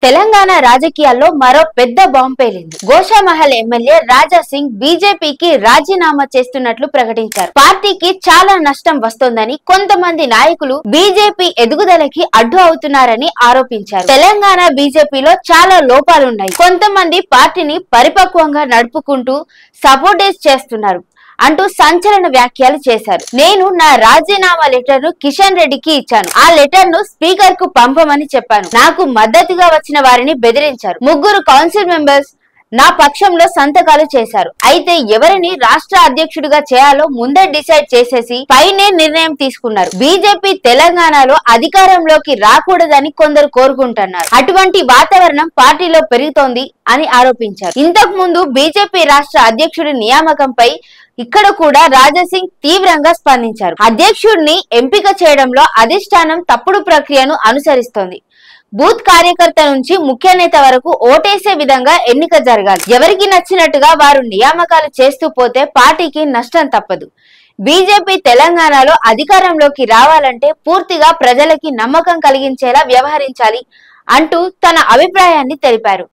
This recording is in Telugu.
తెలంగాణ రాజకీయాల్లో మరో పెద్ద బాంబు పేలింది. గోషామహల్ ఎమ్మెల్యే రాజా సింగ్ బీజేపీకి రాజీనామా చేస్తున్నట్లు ప్రకటించారు. పార్టీకి చాలా నష్టం వస్తోందని, కొంతమంది నాయకులు బీజేపీ ఎదుగుదలకి అడ్డు అవుతున్నారని ఆరోపించారు. తెలంగాణ బీజేపీలో చాలా లోపాలున్నాయి. కొంతమంది పార్టీని పరిపక్వంగా నడుపుకుంటూ సపోర్టేజ్ చేస్తున్నారు అంటూ సంచలన వ్యాఖ్యలు చేశారు. నేను నా రాజీనామా లెటర్ ను కిషన్ రెడ్డికి ఇచ్చాను. ఆ లెటర్ ను స్పీకర్ కు పంపమని చెప్పాను. నాకు మద్దతుగా వచ్చిన వారిని బెదిరించారు. 3 కౌన్సిల్ మెంబర్స్ నా పక్షంలో సంతకాలు చేశారు. అయితే ఎవరిని రాష్ట్ర అధ్యక్షుడిగా చేయాలో ముందే డిసైడ్ చేసేసి పైనే నిర్ణయం తీసుకున్నారు. బీజేపీ తెలంగాణలో అధికారంలోకి రాకూడదని కొందరు కోరుకుంటున్నారు. అటువంటి వాతావరణం పార్టీలో పెరుగుతోంది అని ఆరోపించారు. ఇంతకు ముందు బీజేపీ రాష్ట్ర అధ్యక్షుడి నియామకంపై ఇక్కడ కూడా రాజాసింగ్ తీవ్రంగా స్పందించారు. అధ్యక్షుడిని ఎంపిక చేయడంలో అధిష్టానం తప్పుడు ప్రక్రియను అనుసరిస్తోంది. బూత్ కార్యకర్త నుంచి ముఖ్య నేత వరకు ఓటేసే విధంగా ఎన్నిక జరగాలి. ఎవరికి నచ్చినట్టుగా వారు నియామకాలు చేస్తూ పోతే పార్టీకి నష్టం తప్పదు. బీజేపీ తెలంగాణలో అధికారంలోకి రావాలంటే పూర్తిగా ప్రజలకి నమ్మకం కలిగించేలా వ్యవహరించాలి అంటూ తన అభిప్రాయాన్ని తెలిపారు.